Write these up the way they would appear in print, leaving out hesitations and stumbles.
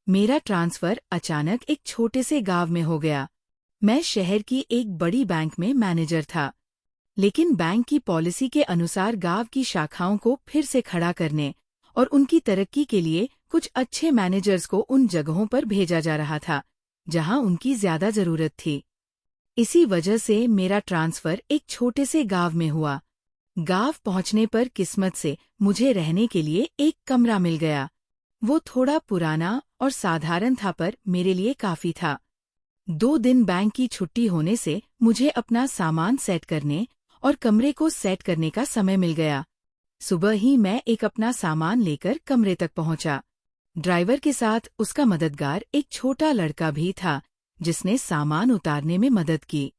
मेरा ट्रांसफर अचानक एक छोटे से गांव में हो गया। मैं शहर की एक बड़ी बैंक में मैनेजर था, लेकिन बैंक की पॉलिसी के अनुसार गांव की शाखाओं को फिर से खड़ा करने और उनकी तरक्की के लिए कुछ अच्छे मैनेजर्स को उन जगहों पर भेजा जा रहा था जहां उनकी ज्यादा जरूरत थी। इसी वजह से मेरा ट्रांसफर एक छोटे से गांव में हुआ। गांव पहुंचने पर किस्मत से मुझे रहने के लिए एक कमरा मिल गया। वो थोड़ा पुराना और साधारण था, पर मेरे लिए काफी था। 2 दिन बैंक की छुट्टी होने से मुझे अपना सामान सेट करने और कमरे को सेट करने का समय मिल गया। सुबह ही मैं एक अपना सामान लेकर कमरे तक पहुंचा। ड्राइवर के साथ उसका मददगार एक छोटा लड़का भी था, जिसने सामान उतारने में मदद की।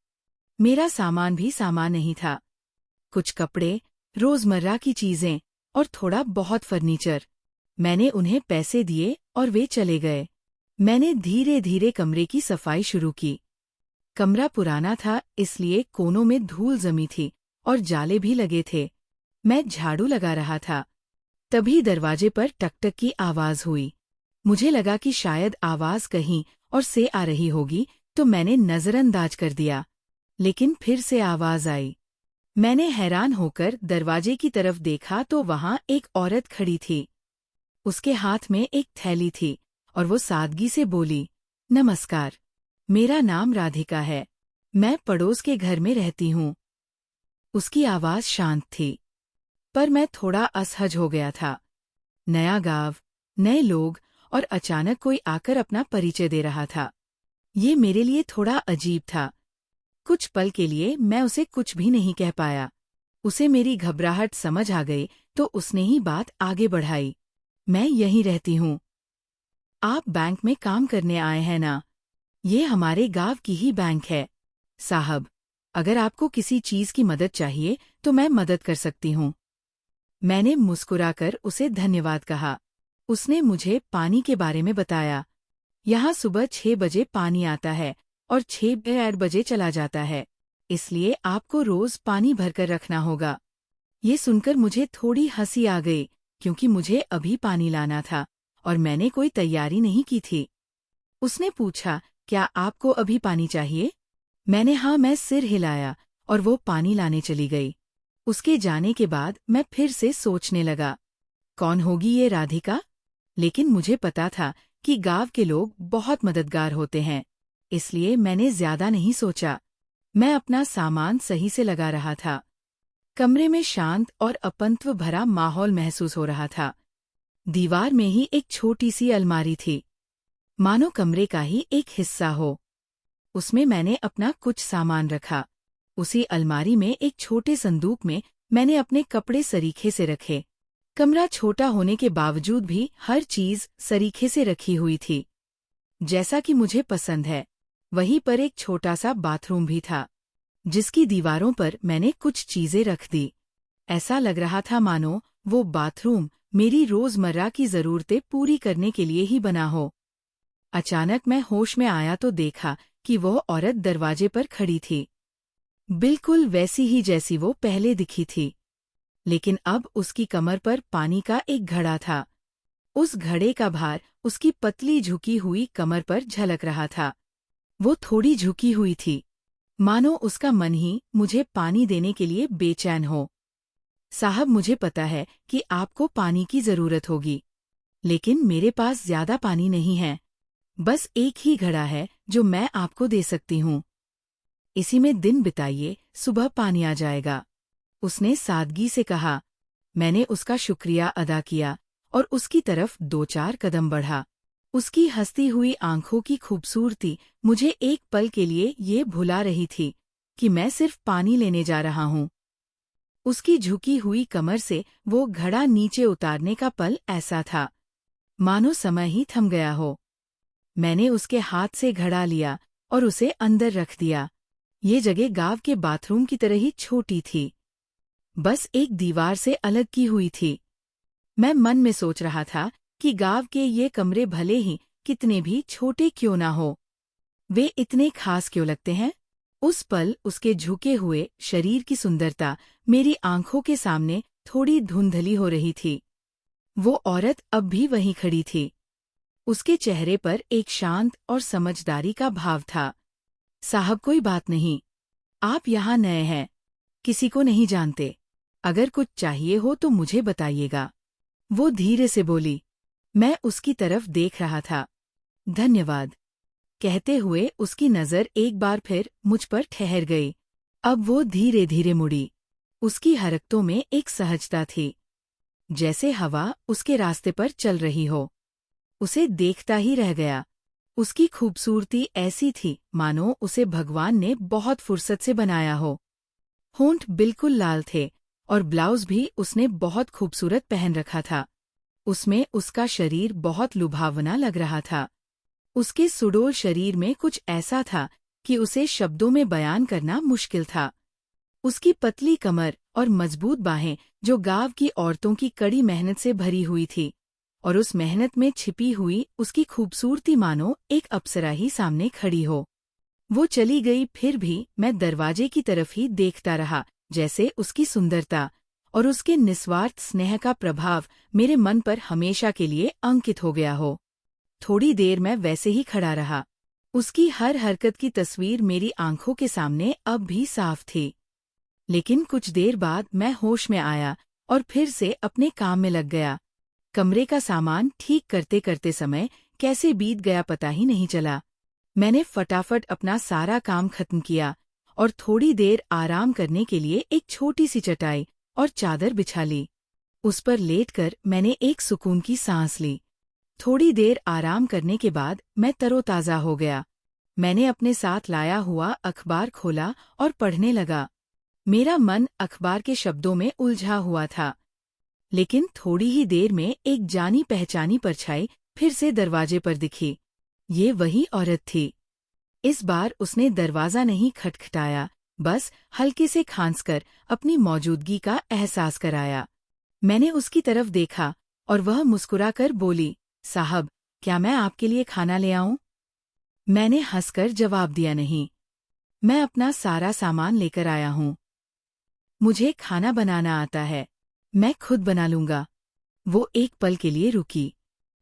मेरा सामान भी सामान नहीं था। कुछ कपड़े, रोजमर्रा की चीजें और थोड़ा बहुत फर्नीचर। मैंने उन्हें पैसे दिए और वे चले गए। मैंने धीरे धीरे कमरे की सफाई शुरू की। कमरा पुराना था, इसलिए कोनों में धूल जमी थी और जाले भी लगे थे। मैं झाड़ू लगा रहा था, तभी दरवाजे पर टकटक की आवाज हुई। मुझे लगा कि शायद आवाज कहीं और से आ रही होगी, तो मैंने नजरअंदाज कर दिया। लेकिन फिर से आवाज आई। मैंने हैरान होकर दरवाजे की तरफ देखा तो वहां एक औरत खड़ी थी। उसके हाथ में एक थैली थी और वो सादगी से बोली, नमस्कार, मेरा नाम राधिका है। मैं पड़ोस के घर में रहती हूँ। उसकी आवाज शांत थी, पर मैं थोड़ा असहज हो गया था। नया गांव, नए लोग और अचानक कोई आकर अपना परिचय दे रहा था। ये मेरे लिए थोड़ा अजीब था। कुछ पल के लिए मैं उसे कुछ भी नहीं कह पाया। उसे मेरी घबराहट समझ आ गई तो उसने ही बात आगे बढ़ाई। मैं यहीं रहती हूँ। आप बैंक में काम करने आए हैं ना? ये हमारे गांव की ही बैंक है। साहब, अगर आपको किसी चीज की मदद चाहिए तो मैं मदद कर सकती हूँ। मैंने मुस्कुराकर उसे धन्यवाद कहा। उसने मुझे पानी के बारे में बताया। यहाँ सुबह 6 बजे पानी आता है और 6-8 बजे चला जाता है, इसलिए आपको रोज पानी भरकर रखना होगा। ये सुनकर मुझे थोड़ी हंसी आ गई, क्योंकि मुझे अभी पानी लाना था और मैंने कोई तैयारी नहीं की थी। उसने पूछा, क्या आपको अभी पानी चाहिए? मैं सिर हिलाया और वो पानी लाने चली गई। उसके जाने के बाद मैं फिर से सोचने लगा, कौन होगी ये राधिका? लेकिन मुझे पता था कि गांव के लोग बहुत मददगार होते हैं, इसलिए मैंने ज्यादा नहीं सोचा। मैं अपना सामान सही से लगा रहा था। कमरे में शांत और अपनत्व भरा माहौल महसूस हो रहा था। दीवार में ही एक छोटी सी अलमारी थी, मानो कमरे का ही एक हिस्सा हो। उसमें मैंने अपना कुछ सामान रखा। उसी अलमारी में एक छोटे संदूक में मैंने अपने कपड़े सरीखे से रखे। कमरा छोटा होने के बावजूद भी हर चीज सरीखे से रखी हुई थी, जैसा कि मुझे पसंद है। वहीं पर एक छोटा सा बाथरूम भी था, जिसकी दीवारों पर मैंने कुछ चीजें रख दी। ऐसा लग रहा था मानो वो बाथरूम मेरी रोजमर्रा की जरूरतें पूरी करने के लिए ही बना हो। अचानक मैं होश में आया तो देखा कि वह औरत दरवाजे पर खड़ी थी, बिल्कुल वैसी ही जैसी वो पहले दिखी थी। लेकिन अब उसकी कमर पर पानी का एक घड़ा था। उस घड़े का भार उसकी पतली झुकी हुई कमर पर झलक रहा था। वो थोड़ी झुकी हुई थी, मानो उसका मन ही मुझे पानी देने के लिए बेचैन हो। साहब, मुझे पता है कि आपको पानी की जरूरत होगी, लेकिन मेरे पास ज्यादा पानी नहीं है। बस एक ही घड़ा है जो मैं आपको दे सकती हूँ। इसी में दिन बिताइए, सुबह पानी आ जाएगा, उसने सादगी से कहा। मैंने उसका शुक्रिया अदा किया और उसकी तरफ 2-4 कदम बढ़ा। उसकी हंसती हुई आंखों की खूबसूरती मुझे एक पल के लिए ये भुला रही थी कि मैं सिर्फ पानी लेने जा रहा हूँ। उसकी झुकी हुई कमर से वो घड़ा नीचे उतारने का पल ऐसा था मानो समय ही थम गया हो। मैंने उसके हाथ से घड़ा लिया और उसे अंदर रख दिया। ये जगह गांव के बाथरूम की तरह ही छोटी थी, बस एक दीवार से अलग की हुई थी। मैं मन में सोच रहा था कि गांव के ये कमरे भले ही कितने भी छोटे क्यों ना हो, वे इतने खास क्यों लगते हैं। उस पल उसके झुके हुए शरीर की सुंदरता मेरी आंखों के सामने थोड़ी धुंधली हो रही थी। वो औरत अब भी वहीं खड़ी थी, उसके चेहरे पर एक शांत और समझदारी का भाव था। साहब, कोई बात नहीं। आप यहाँ नए हैं, किसी को नहीं जानते। अगर कुछ चाहिए हो तो मुझे बताइएगा। वो धीरे से बोली। मैं उसकी तरफ देख रहा था। धन्यवाद कहते हुए उसकी नज़र एक बार फिर मुझ पर ठहर गई। अब वो धीरे धीरे मुड़ी। उसकी हरकतों में एक सहजता थी, जैसे हवा उसके रास्ते पर चल रही हो। उसे देखता ही रह गया। उसकी खूबसूरती ऐसी थी मानो उसे भगवान ने बहुत फुर्सत से बनाया हो। होंठ बिल्कुल लाल थे और ब्लाउज भी उसने बहुत खूबसूरत पहन रखा था। उसमें उसका शरीर बहुत लुभावना लग रहा था। उसके सुडौल शरीर में कुछ ऐसा था कि उसे शब्दों में बयान करना मुश्किल था। उसकी पतली कमर और मजबूत बाहें जो गाँव की औरतों की कड़ी मेहनत से भरी हुई थी, और उस मेहनत में छिपी हुई उसकी खूबसूरती मानो एक अप्सरा ही सामने खड़ी हो। वो चली गई, फिर भी मैं दरवाजे की तरफ ही देखता रहा, जैसे उसकी सुंदरता और उसके निस्वार्थ स्नेह का प्रभाव मेरे मन पर हमेशा के लिए अंकित हो गया हो। थोड़ी देर मैं वैसे ही खड़ा रहा। उसकी हर हरकत की तस्वीर मेरी आंखों के सामने अब भी साफ थी। लेकिन कुछ देर बाद मैं होश में आया और फिर से अपने काम में लग गया। कमरे का सामान ठीक करते करते समय कैसे बीत गया पता ही नहीं चला। मैंने फटाफट अपना सारा काम खत्म किया और थोड़ी देर आराम करने के लिए एक छोटी सी चटाई और चादर बिछा ली। उस पर लेटकर मैंने एक सुकून की सांस ली। थोड़ी देर आराम करने के बाद मैं तरोताज़ा हो गया। मैंने अपने साथ लाया हुआ अखबार खोला और पढ़ने लगा। मेरा मन अखबार के शब्दों में उलझा हुआ था। लेकिन थोड़ी ही देर में एक जानी पहचानी परछाई फिर से दरवाजे पर दिखी। ये वही औरत थी। इस बार उसने दरवाज़ा नहीं खटखटाया, बस हल्के से खांसकर अपनी मौजूदगी का एहसास कराया। मैंने उसकी तरफ देखा और वह मुस्कुराकर बोली, साहब, क्या मैं आपके लिए खाना ले आऊं? मैंने हंसकर जवाब दिया, नहीं, मैं अपना सारा सामान लेकर आया हूं। मुझे खाना बनाना आता है, मैं खुद बना लूंगा। वो एक पल के लिए रुकी।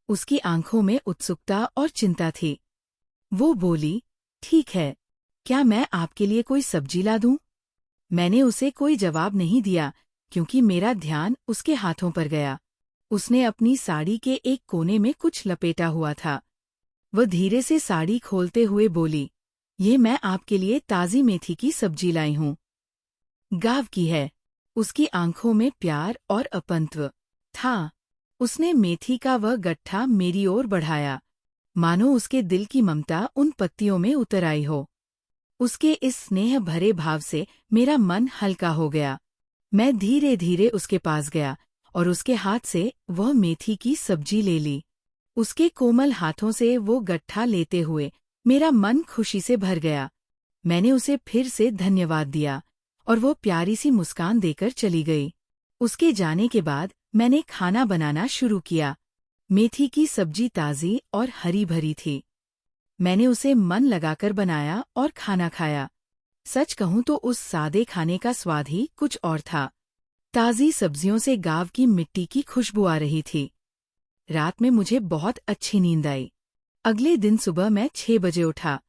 उसकी आंखों में उत्सुकता और चिंता थी। वो बोली, ठीक है, क्या मैं आपके लिए कोई सब्जी ला दूं? मैंने उसे कोई जवाब नहीं दिया क्योंकि मेरा ध्यान उसके हाथों पर गया। उसने अपनी साड़ी के एक कोने में कुछ लपेटा हुआ था। वह धीरे से साड़ी खोलते हुए बोली, ये मैं आपके लिए ताज़ी मेथी की सब्जी लाई हूं। गाँव की है। उसकी आंखों में प्यार और अपनत्व था। उसने मेथी का वह गट्ठा मेरी ओर बढ़ाया, मानो उसके दिल की ममता उन पत्तियों में उतर आई हो। उसके इस स्नेह भरे भाव से मेरा मन हल्का हो गया। मैं धीरे धीरे उसके पास गया और उसके हाथ से वह मेथी की सब्जी ले ली। उसके कोमल हाथों से वो गट्ठा लेते हुए मेरा मन खुशी से भर गया। मैंने उसे फिर से धन्यवाद दिया और वो प्यारी सी मुस्कान देकर चली गई। उसके जाने के बाद मैंने खाना बनाना शुरू किया। मेथी की सब्जी ताज़ी और हरी भरी थी। मैंने उसे मन लगाकर बनाया और खाना खाया। सच कहूं तो उस सादे खाने का स्वाद ही कुछ और था। ताज़ी सब्जियों से गाँव की मिट्टी की खुशबू आ रही थी। रात में मुझे बहुत अच्छी नींद आई। अगले दिन सुबह मैं 6 बजे उठा।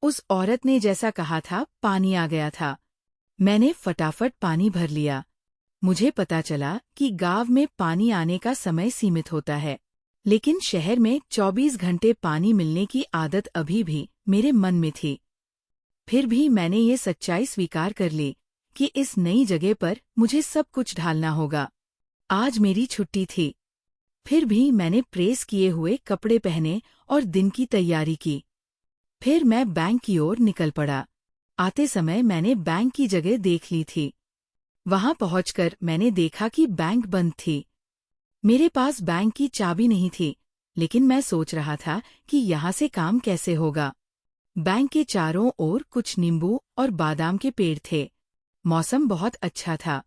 उस औरत ने जैसा कहा था, पानी आ गया था। मैंने फटाफट पानी भर लिया। मुझे पता चला कि गाँव में पानी आने का समय सीमित होता है, लेकिन शहर में 24 घंटे पानी मिलने की आदत अभी भी मेरे मन में थी। फिर भी मैंने ये सच्चाई स्वीकार कर ली कि इस नई जगह पर मुझे सब कुछ ढालना होगा। आज मेरी छुट्टी थी। फिर भी मैंने प्रेस किए हुए कपड़े पहने और दिन की तैयारी की। फिर मैं बैंक की ओर निकल पड़ा। आते समय मैंने बैंक की जगह देख ली थी। वहां पहुंचकर मैंने देखा कि बैंक बंद थी। मेरे पास बैंक की चाबी नहीं थी, लेकिन मैं सोच रहा था कि यहाँ से काम कैसे होगा। बैंक के चारों ओर कुछ नींबू और बादाम के पेड़ थे। मौसम बहुत अच्छा था।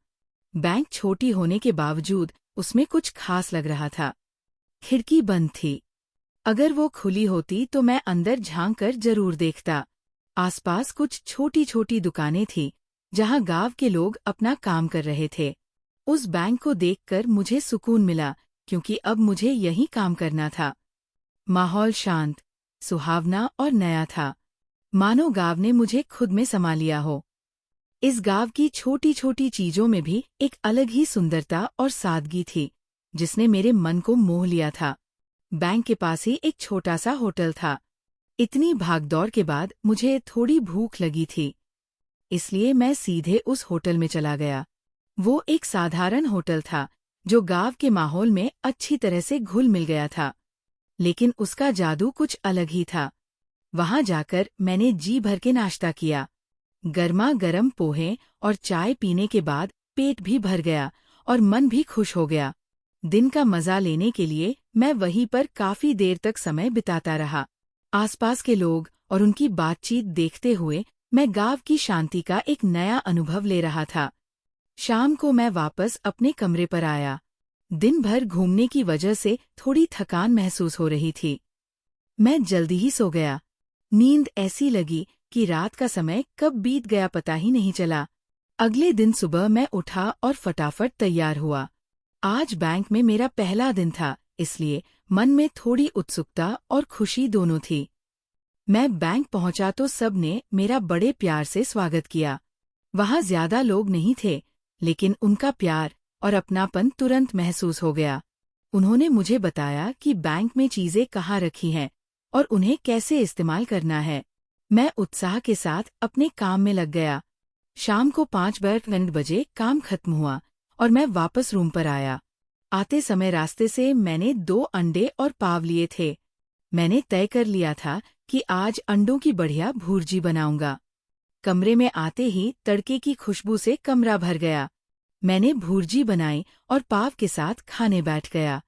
बैंक छोटी होने के बावजूद उसमें कुछ खास लग रहा था। खिड़की बंद थी। अगर वो खुली होती तो मैं अंदर झांक कर जरूर देखता। आसपास कुछ छोटी छोटी दुकानें थीं, जहां गांव के लोग अपना काम कर रहे थे। उस बैंक को देखकर मुझे सुकून मिला, क्योंकि अब मुझे यहीं काम करना था। माहौल शांत, सुहावना और नया था, मानो गाँव ने मुझे खुद में समा लिया हो। इस गाँव की छोटी छोटी चीजों में भी एक अलग ही सुंदरता और सादगी थी, जिसने मेरे मन को मोह लिया था। बैंक के पास ही एक छोटा सा होटल था। इतनी भागदौड़ के बाद मुझे थोड़ी भूख लगी थी, इसलिए मैं सीधे उस होटल में चला गया। वो एक साधारण होटल था, जो गाँव के माहौल में अच्छी तरह से घुल मिल गया था, लेकिन उसका जादू कुछ अलग ही था। वहां जाकर मैंने जी भर के नाश्ता किया। गर्मा गर्म पोहे और चाय पीने के बाद पेट भी भर गया और मन भी खुश हो गया। दिन का मजा लेने के लिए मैं वहीं पर काफी देर तक समय बिताता रहा। आसपास के लोग और उनकी बातचीत देखते हुए मैं गाँव की शांति का एक नया अनुभव ले रहा था। शाम को मैं वापस अपने कमरे पर आया। दिन भर घूमने की वजह से थोड़ी थकान महसूस हो रही थी। मैं जल्दी ही सो गया। नींद ऐसी लगी कि रात का समय कब बीत गया पता ही नहीं चला। अगले दिन सुबह मैं उठा और फटाफट तैयार हुआ। आज बैंक में मेरा पहला दिन था, इसलिए मन में थोड़ी उत्सुकता और खुशी दोनों थी। मैं बैंक पहुंचा तो सबने मेरा बड़े प्यार से स्वागत किया। वहां ज्यादा लोग नहीं थे, लेकिन उनका प्यार और अपनापन तुरंत महसूस हो गया। उन्होंने मुझे बताया कि बैंक में चीजें कहाँ रखी हैं और उन्हें कैसे इस्तेमाल करना है। मैं उत्साह के साथ अपने काम में लग गया। शाम को 5 बजे काम खत्म हुआ और मैं वापस रूम पर आया। आते समय रास्ते से मैंने 2 अंडे और पाव लिए थे। मैंने तय कर लिया था कि आज अंडों की बढ़िया भुर्जी बनाऊंगा। कमरे में आते ही तड़के की खुशबू से कमरा भर गया। मैंने भुर्जी बनाई और पाव के साथ खाने बैठ गया।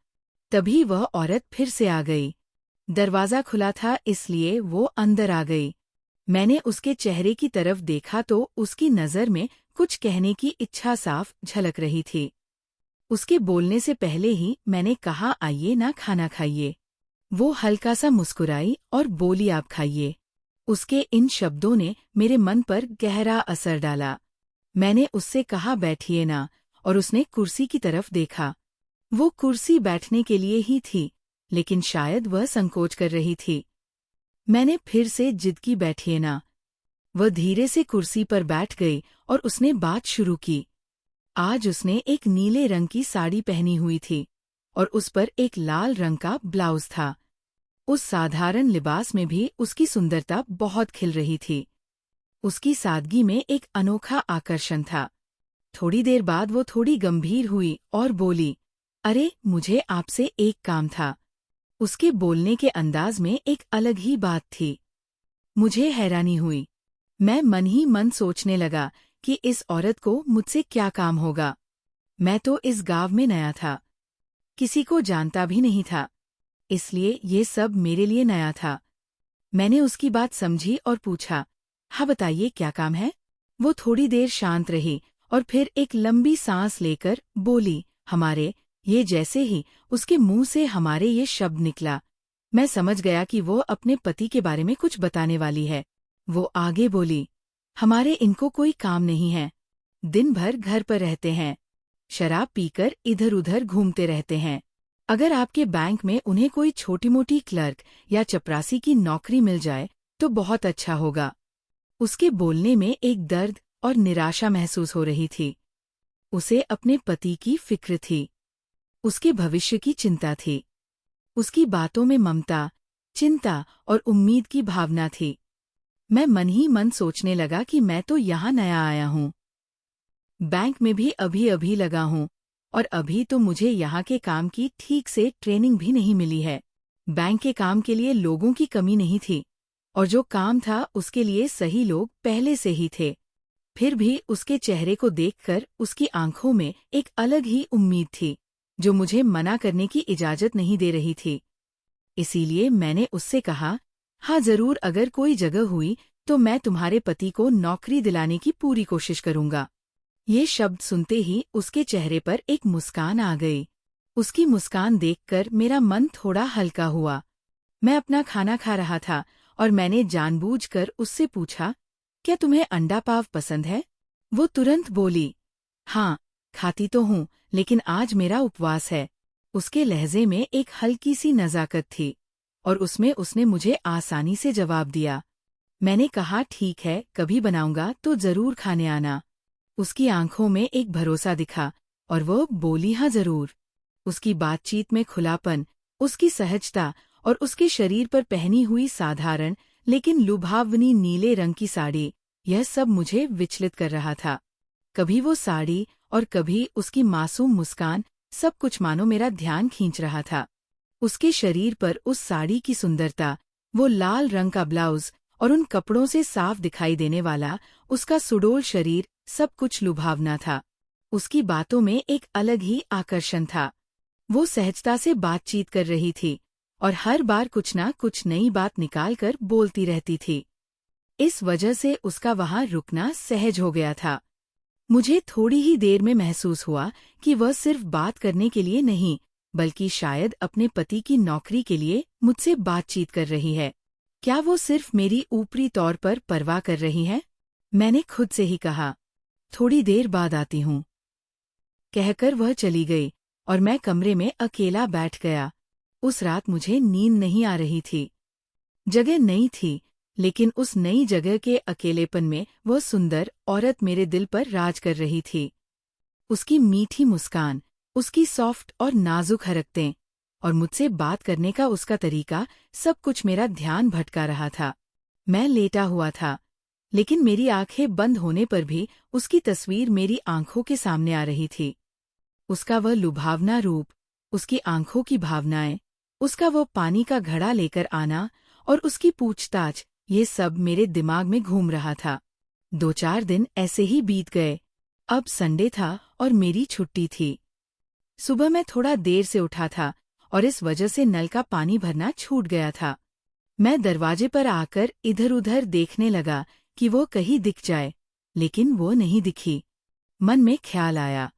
तभी वह औरत फिर से आ गई। दरवाजा खुला था, इसलिए वो अंदर आ गई। मैंने उसके चेहरे की तरफ देखा तो उसकी नज़र में कुछ कहने की इच्छा साफ झलक रही थी। उसके बोलने से पहले ही मैंने कहा, आइए ना खाना खाइए। वो हल्का सा मुस्कुराई और बोली, आप खाइए। उसके इन शब्दों ने मेरे मन पर गहरा असर डाला। मैंने उससे कहा, बैठिए ना, और उसने कुर्सी की तरफ देखा। वो कुर्सी बैठने के लिए ही थी, लेकिन शायद वह संकोच कर रही थी। मैंने फिर से जिद की, बैठिए ना। वह धीरे से कुर्सी पर बैठ गई और उसने बात शुरू की। आज उसने एक नीले रंग की साड़ी पहनी हुई थी और उस पर एक लाल रंग का ब्लाउज था। उस साधारण लिबास में भी उसकी सुंदरता बहुत खिल रही थी। उसकी सादगी में एक अनोखा आकर्षण था। थोड़ी देर बाद वो थोड़ी गंभीर हुई और बोली, अरे, मुझे आपसे एक काम था। उसके बोलने के अंदाज में एक अलग ही बात थी। मुझे हैरानी हुई। मैं मन ही मन सोचने लगा कि इस औरत को मुझसे क्या काम होगा। मैं तो इस गांव में नया था, किसी को जानता भी नहीं था, इसलिए ये सब मेरे लिए नया था। मैंने उसकी बात समझी और पूछा, हाँ बताइए, क्या काम है? वो थोड़ी देर शांत रही और फिर एक लंबी सांस लेकर बोली, हमारे। ये जैसे ही उसके मुंह से हमारे ये शब्द निकला, मैं समझ गया कि वो अपने पति के बारे में कुछ बताने वाली है। वो आगे बोली, हमारे इनको कोई काम नहीं है, दिन भर घर पर रहते हैं, शराब पीकर इधर उधर घूमते रहते हैं। अगर आपके बैंक में उन्हें कोई छोटी मोटी क्लर्क या चपरासी की नौकरी मिल जाए तो बहुत अच्छा होगा। उसके बोलने में एक दर्द और निराशा महसूस हो रही थी। उसे अपने पति की फिक्र थी, उसके भविष्य की चिंता थी। उसकी बातों में ममता, चिंता और उम्मीद की भावना थी। मैं मन ही मन सोचने लगा कि मैं तो यहाँ नया आया हूँ, बैंक में भी अभी अभी लगा हूँ, और अभी तो मुझे यहाँ के काम की ठीक से ट्रेनिंग भी नहीं मिली है। बैंक के काम के लिए लोगों की कमी नहीं थी, और जो काम था उसके लिए सही लोग पहले से ही थे। फिर भी उसके चेहरे को देखकर उसकी आंखों में एक अलग ही उम्मीद थी, जो मुझे मना करने की इजाजत नहीं दे रही थी। इसीलिए मैंने उससे कहा, हाँ जरूर, अगर कोई जगह हुई तो मैं तुम्हारे पति को नौकरी दिलाने की पूरी कोशिश करूंगा। ये शब्द सुनते ही उसके चेहरे पर एक मुस्कान आ गई। उसकी मुस्कान देखकर मेरा मन थोड़ा हल्का हुआ। मैं अपना खाना खा रहा था और मैंने जानबूझकर उससे पूछा, क्या तुम्हें अंडा पाव पसंद है? वो तुरंत बोली, हाँ, खाती तो हूँ, लेकिन आज मेरा उपवास है। उसके लहजे में एक हल्की सी नज़ाकत थी और उसमें उसने मुझे आसानी से जवाब दिया। मैंने कहा ठीक है, कभी बनाऊंगा तो जरूर खाने आना। उसकी आंखों में एक भरोसा दिखा और वो बोली हाँ जरूर। उसकी बातचीत में खुलापन, उसकी सहजता और उसके शरीर पर पहनी हुई साधारण लेकिन लुभावनी नीले रंग की साड़ी, यह सब मुझे विचलित कर रहा था। कभी वो साड़ी और कभी उसकी मासूम मुस्कान, सब कुछ मानो मेरा ध्यान खींच रहा था। उसके शरीर पर उस साड़ी की सुंदरता, वो लाल रंग का ब्लाउज और उन कपड़ों से साफ दिखाई देने वाला उसका सुडौल शरीर, सब कुछ लुभावना था। उसकी बातों में एक अलग ही आकर्षण था। वो सहजता से बातचीत कर रही थी और हर बार कुछ ना कुछ नई बात निकालकर बोलती रहती थी। इस वजह से उसका वहां रुकना सहज हो गया था। मुझे थोड़ी ही देर में महसूस हुआ कि वह सिर्फ बात करने के लिए नहीं, बल्कि शायद अपने पति की नौकरी के लिए मुझसे बातचीत कर रही है। क्या वो सिर्फ मेरी ऊपरी तौर पर परवाह कर रही है? मैंने खुद से ही कहा। थोड़ी देर बाद आती हूँ, कहकर वह चली गई और मैं कमरे में अकेला बैठ गया। उस रात मुझे नींद नहीं आ रही थी। जगह नई थी, लेकिन उस नई जगह के अकेलेपन में वह सुंदर औरत मेरे दिल पर राज कर रही थी। उसकी मीठी मुस्कान, उसकी सॉफ्ट और नाजुक हरकतें और मुझसे बात करने का उसका तरीका, सब कुछ मेरा ध्यान भटका रहा था। मैं लेटा हुआ था, लेकिन मेरी आंखें बंद होने पर भी उसकी तस्वीर मेरी आंखों के सामने आ रही थी। उसका वह लुभावना रूप, उसकी आंखों की भावनाएं, उसका वो पानी का घड़ा लेकर आना और उसकी पूछताछ, ये सब मेरे दिमाग में घूम रहा था। 2-4 दिन ऐसे ही बीत गए। अब संडे था और मेरी छुट्टी थी। सुबह मैं थोड़ा देर से उठा था और इस वजह से नल का पानी भरना छूट गया था। मैं दरवाजे पर आकर इधर-उधर देखने लगा कि वो कहीं दिख जाए, लेकिन वो नहीं दिखी। मन में ख्याल आया,